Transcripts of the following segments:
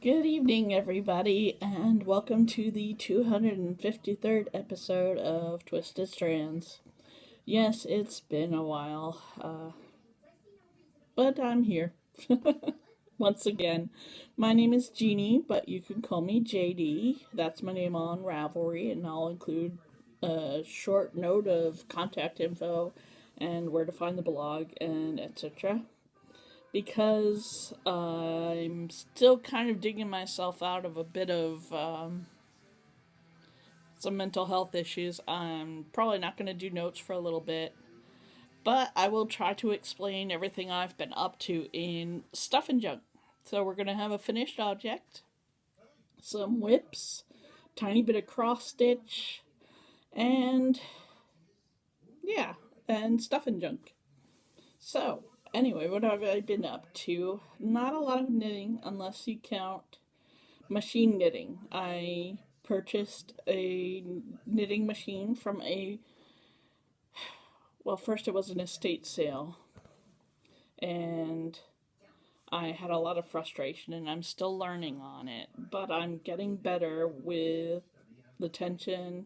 Good evening, everybody, and welcome to the 253rd episode of Twisted Strands. Yes, it's been a while, but I'm here once again. My name is Jeannie, but you can call me JD. That's my name on Ravelry, and I'll include a short note of contact info and where to find the blog and etc. Because I'm still kind of digging myself out of a bit of some mental health issues. I'm probably not going to do notes for a little bit, but I will try to explain everything I've been up to in Stuff and Junk. So we're going to have a finished object, some whips, tiny bit of cross stitch, and yeah, and Stuff and Junk. So, anyway, what have I been up to? Not a lot of knitting unless you count machine knitting. I purchased a knitting machine from first it was an estate sale, and I had a lot of frustration, and I'm still learning on it, but I'm getting better with the tension,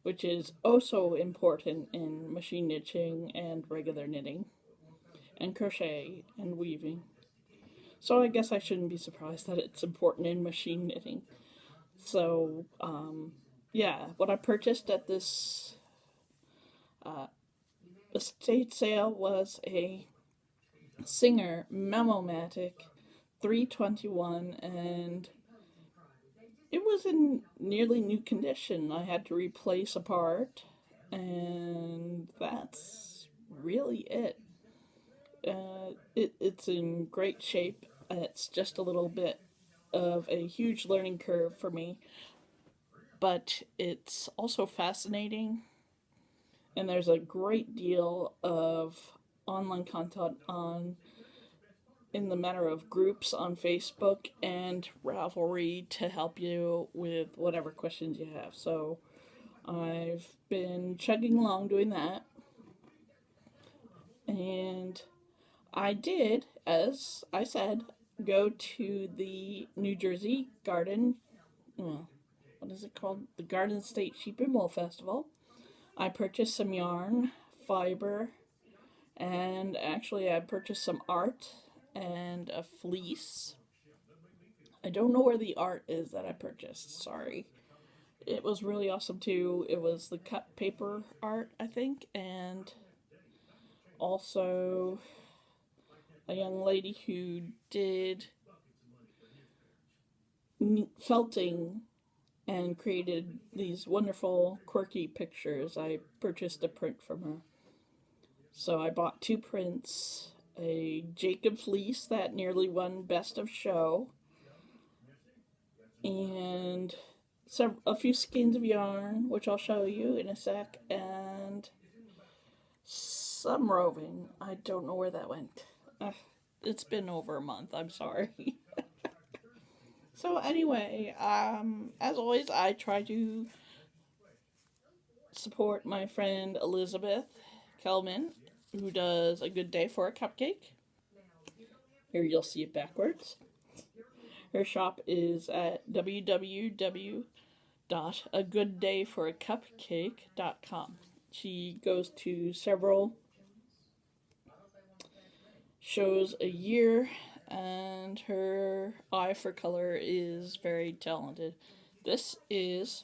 which is oh so important in machine knitting and regular knitting, and crochet and weaving. So I guess I shouldn't be surprised that it's important in machine knitting. So, yeah, what I purchased at this estate sale was a Singer Memomatic 321, and it was in nearly new condition. I had to replace a part, and that's really it. It's in great shape. It's just a little bit of a huge learning curve for me, but it's also fascinating, and there's a great deal of online content on in the matter of groups on Facebook and Ravelry to help you with whatever questions you have. So I've been chugging along doing that, and I did, as I said, go to the New Jersey Garden, well, what is it called? The Garden State Sheep and Wool Festival. I purchased some yarn, fiber, and actually I purchased some art and a fleece. I don't know where the art is that I purchased, sorry. It was really awesome too. It was the cut paper art, I think, and also a young lady who did felting and created these wonderful, quirky pictures. I purchased a print from her. So I bought two prints, a Jacob fleece that nearly won Best of Show, and a few skeins of yarn, which I'll show you in a sec, and some roving. I don't know where that went. It's been over a month, I'm sorry. So anyway, as always, I try to support my friend Elizabeth Kelman, who does A Good Day for a Cupcake. Here you'll see it backwards. Her shop is at www.agooddayforacupcake.com. She goes to several shows a year, and her eye for color is very talented. This is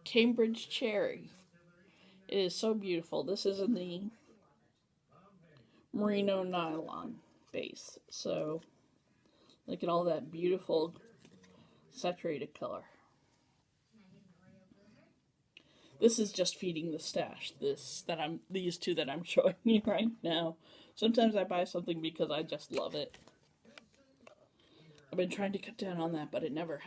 Cambridge Cherry. It is so beautiful. This is in the merino nylon base. So look at all that beautiful saturated color. This is just feeding the stash. These two that I'm showing you right now. Sometimes I buy something because I just love it. I've been trying to cut down on that, but it never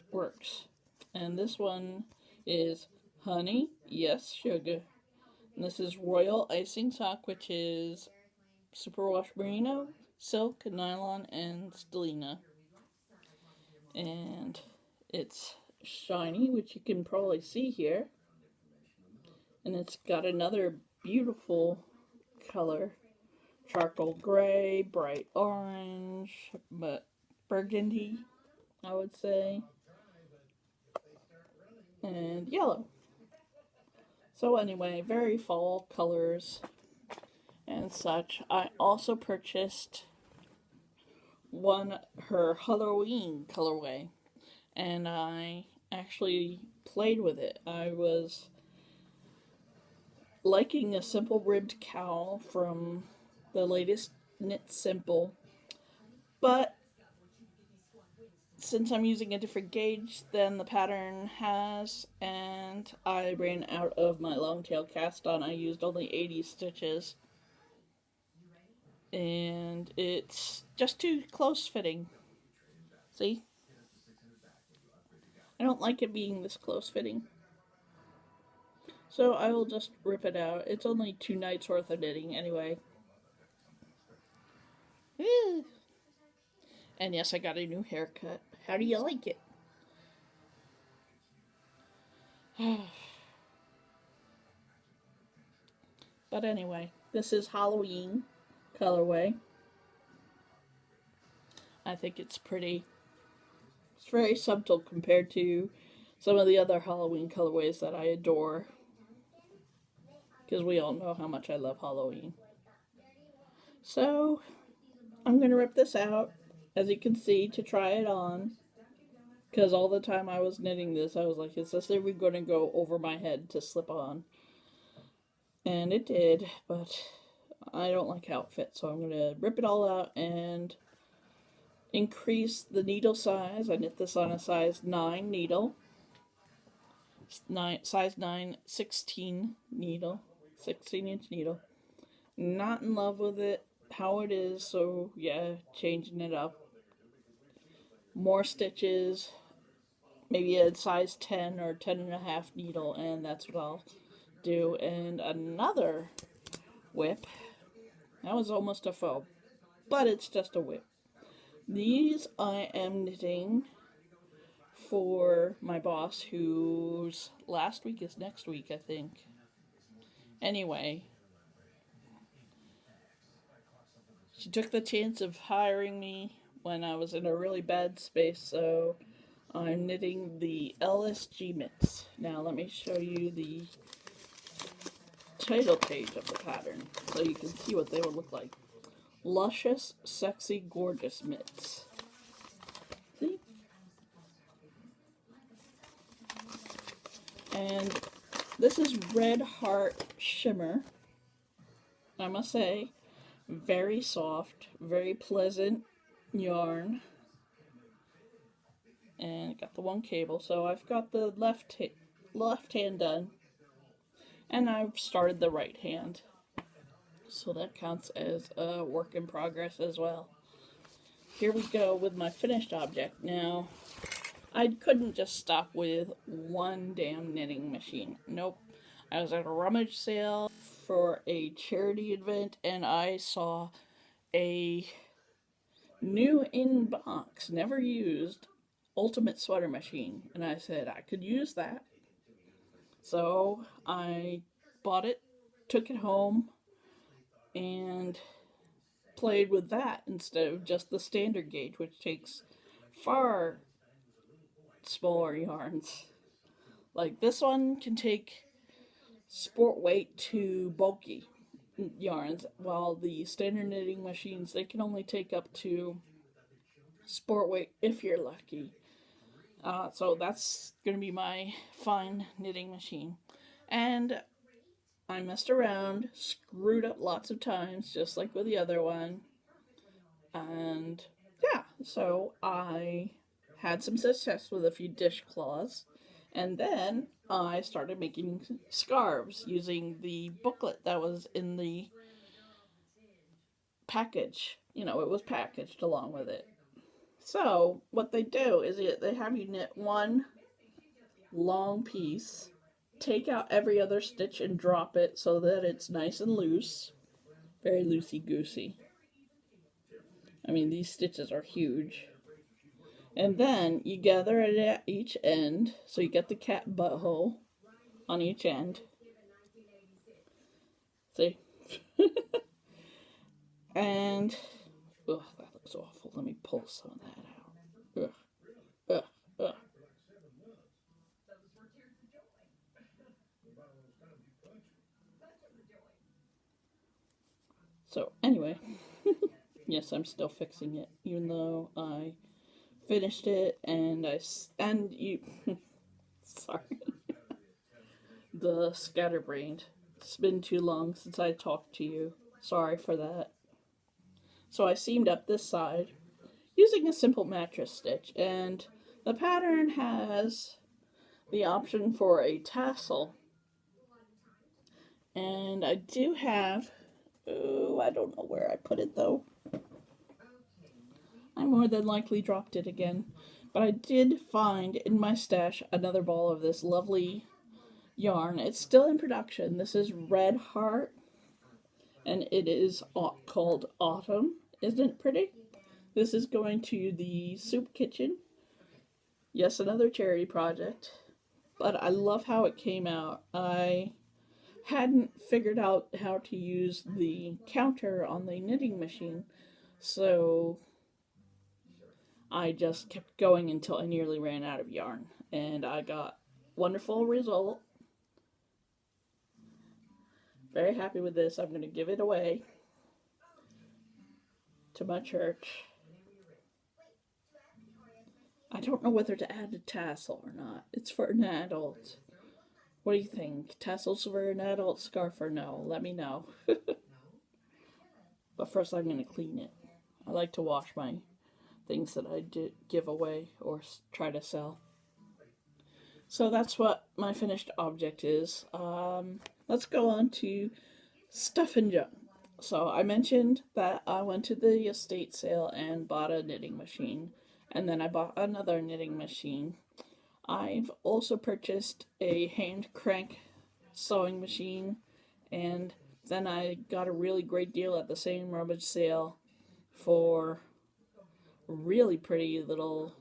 works. And this one is Honey, Yes, Sugar. And this is Royal Icing Sock, which is superwash merino, silk, nylon, and stellina. And it's shiny, which you can probably see here. And it's got another beautiful color. Charcoal gray, bright orange, but burgundy, I would say, and yellow. So anyway, very fall colors and such. I also purchased her Halloween colorway, and I actually played with it. I was liking a simple ribbed cowl from the latest Knit Simple, but since I'm using a different gauge than the pattern has, and I ran out of my long tail cast on, I used only 80 stitches, and it's just too close fitting. See? I don't like it being this close fitting. So I will just rip it out. It's only 2 nights worth of knitting anyway. Woo. And yes, I got a new haircut. How do you like it? But anyway, this is Halloween colorway. I think it's pretty. It's very subtle compared to some of the other Halloween colorways that I adore. Because we all know how much I love Halloween. So, I'm going to rip this out, as you can see, to try it on. Because all the time I was knitting this, I was like, is this ever going to go over my head to slip on? And it did, but I don't like how it fits, so I'm going to rip it all out and increase the needle size. I knit this on a size 9 needle. Size 9, 16 needle. 16-inch needle. Not in love with it, how it is, so yeah, changing it up. More stitches, maybe a size 10 or 10.5 needle, and that's what I'll do. And another whip. That was almost a faux, but it's just a whip. These I am knitting for my boss, whose last week is next week, I think. Anyway, she took the chance of hiring me when I was in a really bad space, so I'm knitting the LSG mitts. Now let me show you the title page of the pattern so you can see what they would look like. Luscious, sexy, gorgeous mitts. See? And this is Red Heart Shimmer. I must say, very soft, very pleasant yarn. And got the one cable, so I've got the left hand done. And I've started the right hand. So that counts as a work in progress as well. Here we go with my finished object. Now, I couldn't just stop with one damn knitting machine. Nope. I was at a rummage sale for a charity event, and I saw a new in-box, never used, ultimate sweater machine. And I said I could use that. So I bought it, took it home, and played with that instead of just the standard gauge, which takes far smaller yarns. Like this one can take sport weight to bulky yarns, while the standard knitting machines, they can only take up to sport weight if you're lucky. So that's going to be my fine knitting machine. And I messed around, screwed up lots of times, just like with the other one. And yeah, so I had some success with a few dishcloths. And then I started making scarves using the booklet that was in the package. You know, it was packaged along with it. So what they do is they have you knit one long piece, take out every other stitch and drop it so that it's nice and loose. Very loosey-goosey. I mean, these stitches are huge. And then you gather it at each end, so you get the cat butthole on each end. See? And, oh, that looks awful. Let me pull some of that out. anyway. Yes, I'm still fixing it, even though I finished it and you sorry. The scatterbrained. It's been too long since I talked to you. Sorry for that. So I seamed up this side using a simple mattress stitch, and the pattern has the option for a tassel. And I do have, oh, I don't know where I put it though. I more than likely dropped it again. But I did find in my stash another ball of this lovely yarn. It's still in production. This is Red Heart, and it is called Autumn. Isn't it pretty? This is going to the soup kitchen. Yes, another charity project. But I love how it came out. I hadn't figured out how to use the counter on the knitting machine, so I just kept going until I nearly ran out of yarn, and I got wonderful result. Very happy with this. I'm going to give it away to my church. I don't know whether to add a tassel or not. It's for an adult. What do you think? Tassels for an adult scarf or no? Let me know. But first I'm going to clean it. I like to wash my things that I did give away or try to sell. So that's what my finished object is. Let's go on to stuff and junk. So I mentioned that I went to the estate sale and bought a knitting machine. And then I bought another knitting machine. I've also purchased a hand crank sewing machine, and then I got a really great deal at the same rummage sale for a really pretty little,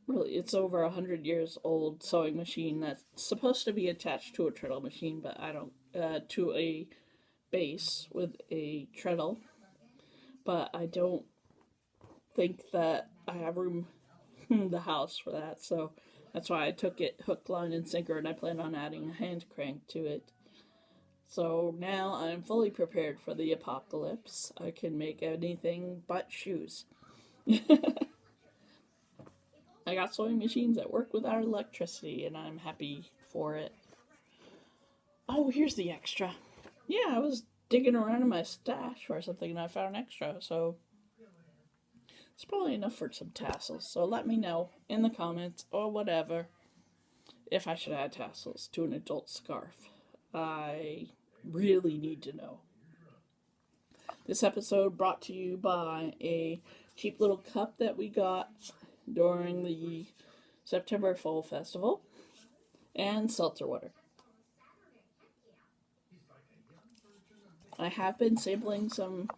really, it's over 100 years old sewing machine that's supposed to be attached to a treadle machine, but I don't, to a base with a treadle, but I don't think that I have room in the house for that, so that's why I took it hook, line, and sinker, and I plan on adding a hand crank to it. So now I'm fully prepared for the apocalypse. I can make anything but shoes. I got sewing machines that work without electricity, and I'm happy for it. Oh, here's the extra. Yeah, I was digging around in my stash for something, and I found an extra, so it's probably enough for some tassels. So let me know in the comments or whatever if I should add tassels to an adult scarf. I really need to know. This episode brought to you by a cheap little cup that we got during the September Fall Festival and seltzer water. I have been sampling some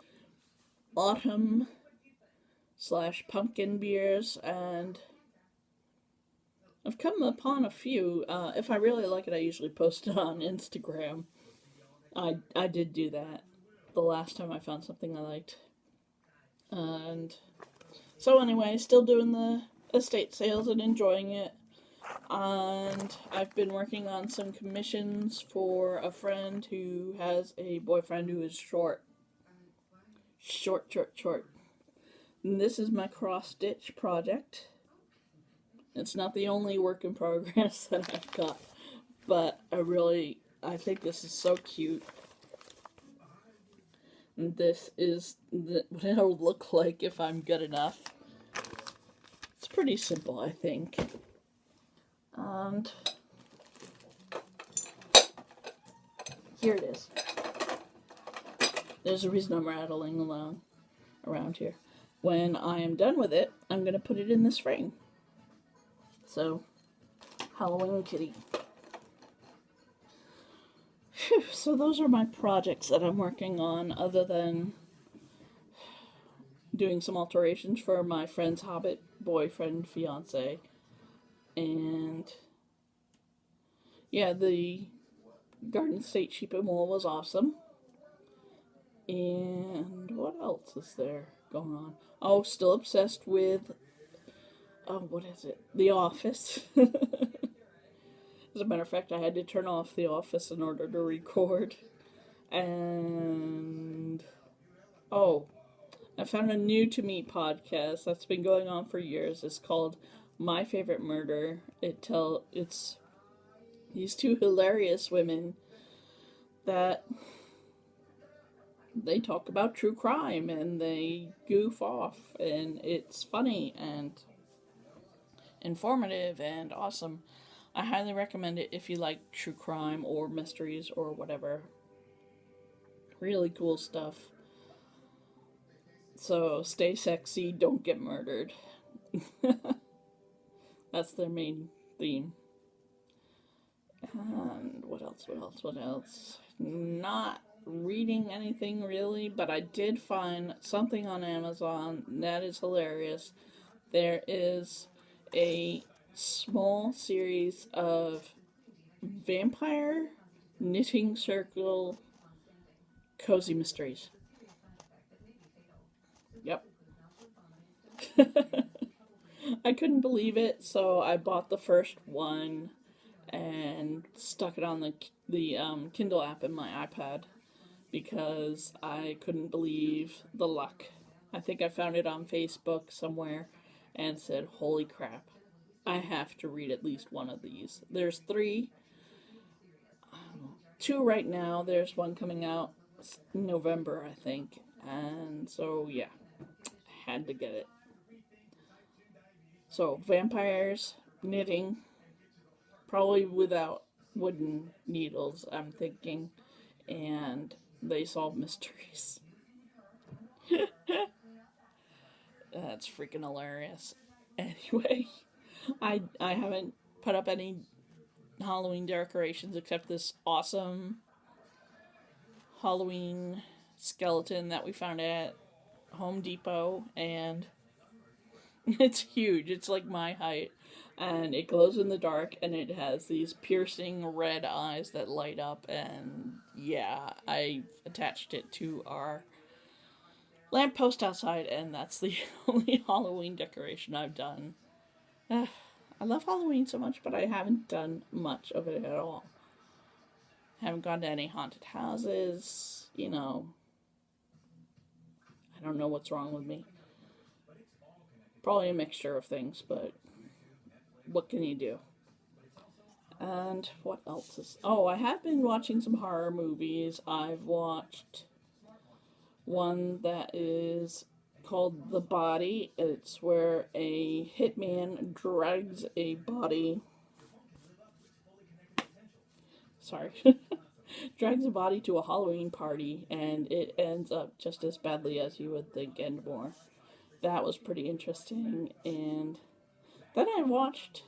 autumn / pumpkin beers, and I've come upon a few. If I really like it, I usually post it on Instagram. I did do that the last time I found something I liked. And so anyway, still doing the estate sales and enjoying it. And I've been working on some commissions for a friend who has a boyfriend who is short. And this is my cross-stitch project. It's not the only work in progress that I've got, but I think this is so cute. And this is what it'll look like if I'm good enough. It's pretty simple, I think. And here it is. There's a reason I'm rattling along around here. When I am done with it, I'm going to put it in this frame. So, Halloween kitty. Whew, so those are my projects that I'm working on, other than doing some alterations for my friend's hobbit boyfriend, fiance. And yeah, the Garden State Sheep and Wool was awesome. And what else is there going on? Oh, still obsessed with, what is it? The Office. As a matter of fact, I had to turn off The Office in order to record. And, oh, I found a new to me podcast that's been going on for years. It's called My Favorite Murder. It's these two hilarious women that they talk about true crime and they goof off, and it's funny and informative and awesome. I highly recommend it if you like true crime or mysteries or whatever. Really cool stuff. So stay sexy, don't get murdered. That's their main theme. And what else? Not reading anything really, but I did find something on Amazon that is hilarious. There is a small series of vampire knitting circle cozy mysteries. Yep. I couldn't believe it, so I bought the first one and stuck it on the Kindle app in my iPad because I couldn't believe the luck. I think I found it on Facebook somewhere and said, holy crap, I have to read at least one of these. There's 3, 2 right now. There's one coming out in November, I think. And so, yeah, I had to get it. So, vampires, knitting, probably without wooden needles, I'm thinking, and they solve mysteries. That's freaking hilarious. Anyway, I haven't put up any Halloween decorations except this awesome Halloween skeleton that we found at Home Depot, and it's huge. It's like my height, and it glows in the dark, and it has these piercing red eyes that light up, and yeah, I attached it to our lamppost outside, and that's the only Halloween decoration I've done. I love Halloween so much, but I haven't done much of it at all. Haven't gone to any haunted houses, I don't know what's wrong with me. Probably a mixture of things, but what can you do? And what else is... Oh, I have been watching some horror movies. I've watched one that is called The Body. It's where a hitman drags a body... Sorry. drags a body to a Halloween party, and it ends up just as badly as you would think and more. That was pretty interesting. And then I watched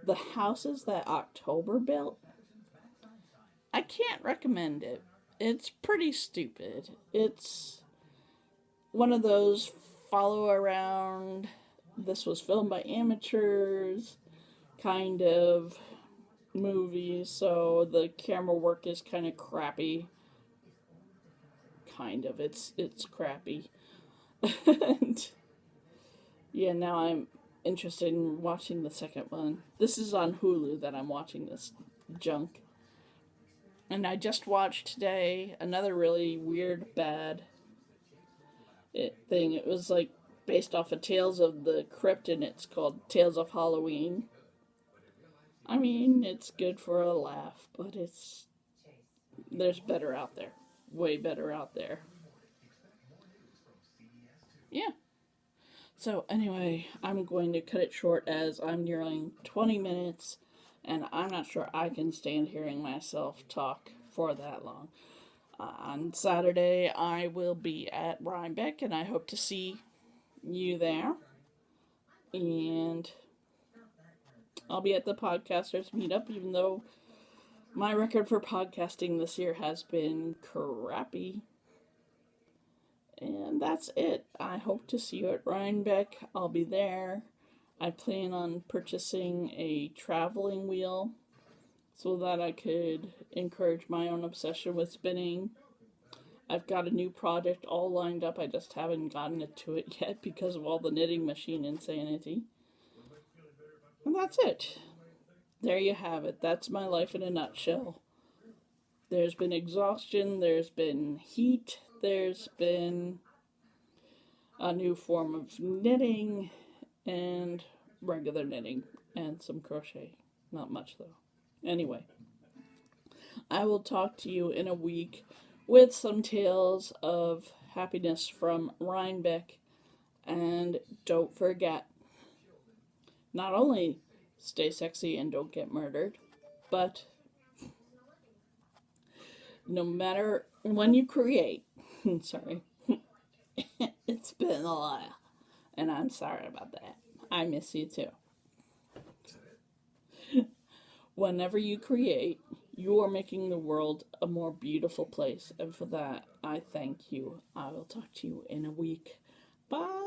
the houses that October built. I can't recommend it. It's pretty stupid. It's one of those follow around, this was filmed by amateurs kind of movies, so the camera work is kind of crappy. It's crappy. And yeah, now I'm interested in watching the second one. This is on Hulu that I'm watching this junk. And I just watched today another really weird, bad thing. It was like based off of Tales of the Crypt, and it's called Tales of Halloween. I mean, it's good for a laugh, but there's better out there. Way better out there. Yeah. So anyway, I'm going to cut it short as I'm nearing 20 minutes, and I'm not sure I can stand hearing myself talk for that long. On Saturday, I will be at Rhinebeck, and I hope to see you there. And I'll be at the podcasters meetup, even though my record for podcasting this year has been crappy. And that's it. I hope to see you at Rhinebeck. I'll be there. I plan on purchasing a traveling wheel so that I could encourage my own obsession with spinning. I've got a new project all lined up. I just haven't gotten to it yet because of all the knitting machine insanity. And that's it. There you have it. That's my life in a nutshell. There's been exhaustion, there's been heat, there's been a new form of knitting, and regular knitting, and some crochet. Not much though. Anyway, I will talk to you in a week with some tales of happiness from Rhinebeck. And don't forget, not only stay sexy and don't get murdered, but no matter when you create, sorry, it's been a while, and I'm sorry about that. I miss you too. Whenever you create, you are making the world a more beautiful place, and for that, I thank you. I will talk to you in a week. Bye.